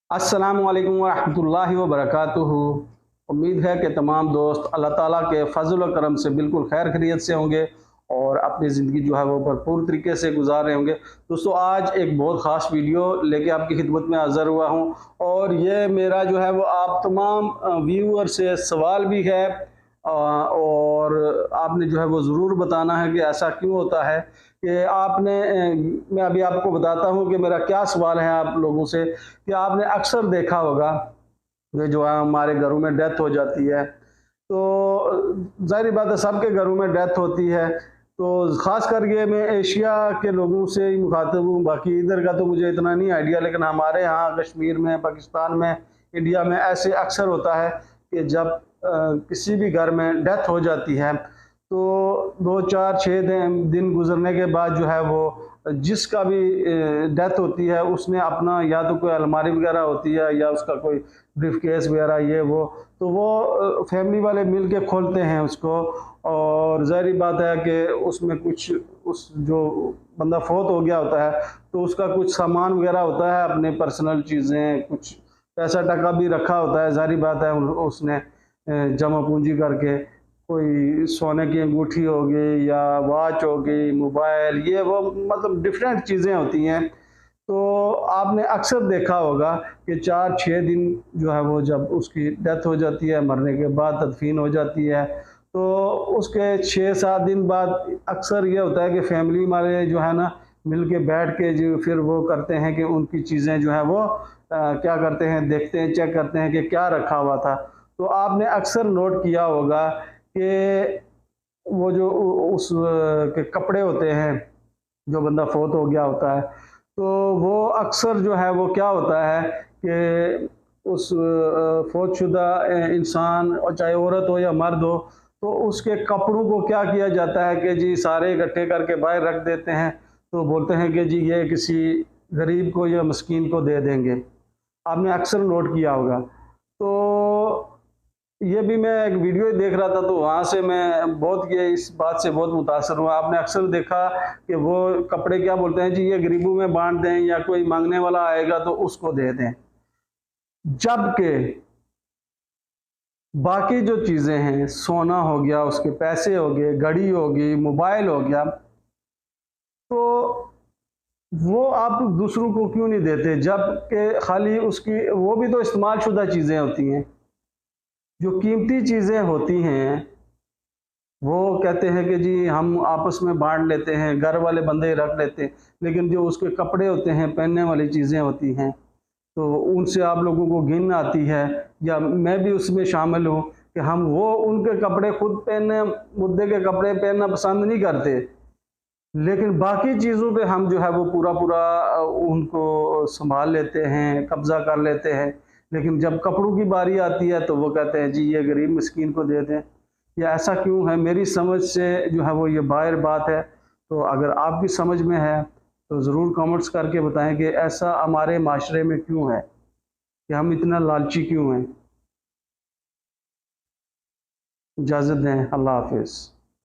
अस्सलामु अलैकुम वरहमतुल्लाहि वबरकातुहू। उम्मीद है कि तमाम दोस्त अल्लाह ताला के फजल व करम से बिल्कुल खैर खैरियत से होंगे और अपनी ज़िंदगी जो है वो भरपूर तरीके से गुजार रहे होंगे। दोस्तों, आज एक बहुत ख़ास वीडियो लेके आपकी खिदमत में हाज़िर हुआ हूँ और ये मेरा जो है वो आप तमाम व्यूअर से सवाल भी है और आपने जो है वो ज़रूर बताना है कि ऐसा क्यों होता है कि आपने मैं अभी आपको बताता हूँ कि मेरा क्या सवाल है आप लोगों से कि आपने अक्सर देखा होगा ये जो है हमारे घरों में डेथ हो जाती है, तो ज़ाहिर बात है सबके घरों में डेथ होती है। तो ख़ास कर ये मैं एशिया के लोगों से ही मुखातिब हूँ, बाकी इधर का तो मुझे इतना नहीं आइडिया, लेकिन हमारे यहाँ कश्मीर में, पाकिस्तान में, इंडिया में ऐसे अक्सर होता है कि जब किसी भी घर में डेथ हो जाती है तो 2 4 6 दिन गुजरने के बाद जो है वो जिसका भी डेथ होती है उसने अपना या तो कोई अलमारी वगैरह होती है या उसका कोई ब्रीफ केस वगैरह ये वो, तो वो फैमिली वाले मिल के खोलते हैं उसको और ज़ाहिर बात है कि उसमें कुछ उस जो बंदा फौत हो गया होता है तो उसका कुछ सामान वगैरह होता है, अपने पर्सनल चीज़ें, कुछ पैसा टका भी रखा होता है। ज़ाहिर बात है उसने जमा पूंजी करके कोई सोने की अंगूठी हो गई या वॉच हो गई, मोबाइल, ये वो, मतलब डिफरेंट चीज़ें होती हैं। तो आपने अक्सर देखा होगा कि 4 6 दिन जो है वो जब उसकी डेथ हो जाती है, मरने के बाद तदफीन हो जाती है, तो उसके 6 7 दिन बाद अक्सर ये होता है कि फैमिली वाले जो है ना मिल के बैठ के जो फिर वो करते हैं कि उनकी चीज़ें जो है वो क्या करते हैं, देखते हैं, चेक करते हैं कि क्या रखा हुआ था। तो आपने अक्सर नोट किया होगा कि वो जो उस के कपड़े होते हैं, जो बंदा फौत हो गया होता है, तो वो अक्सर जो है वो क्या होता है कि उस फौतशुदा इंसान, और चाहे औरत हो या मर्द हो, तो उसके कपड़ों को क्या किया जाता है कि जी सारे इकट्ठे करके बाहर रख देते हैं। तो बोलते हैं कि जी ये किसी गरीब को या मस्कीन को दे देंगे। आपने अक्सर नोट किया होगा। तो ये भी मैं एक वीडियो देख रहा था तो वहाँ से मैं बहुत ये इस बात से बहुत मुतासर हुआ। आपने अक्सर देखा कि वो कपड़े क्या बोलते हैं जी ये गरीबों में बांट दें या कोई मांगने वाला आएगा तो उसको दे दें, जबकि बाकी जो चीज़ें हैं, सोना हो गया, उसके पैसे हो गए, घड़ी हो गई, मोबाइल हो गया, तो वो आप दूसरों को क्यों नहीं देते, जबकि खाली उसकी वो भी तो इस्तेमाल शुदा चीज़ें होती हैं। जो कीमती चीज़ें होती हैं वो कहते हैं कि जी हम आपस में बांट लेते हैं, घर वाले बंदे रख लेते हैं, लेकिन जो उसके कपड़े होते हैं, पहनने वाली चीज़ें होती हैं, तो उनसे आप लोगों को घिन आती है, या मैं भी उसमें शामिल हूँ कि हम वो उनके कपड़े खुद पहनने, मुद्दे के कपड़े पहनना पसंद नहीं करते, लेकिन बाकी चीज़ों पे हम जो है वो पूरा उनको संभाल लेते हैं, कब्ज़ा कर लेते हैं। लेकिन जब कपड़ों की बारी आती है तो वो कहते हैं जी ये गरीब मिस्कीन को दे दें। या ऐसा क्यों है? मेरी समझ से जो है वो ये बाहर बात है। तो अगर आपकी समझ में है तो ज़रूर कमेंट्स करके बताएं कि ऐसा हमारे माशरे में क्यों है, कि हम इतना लालची क्यों हैं। इजाज़त दें, अल्लाह हाफ़िज़।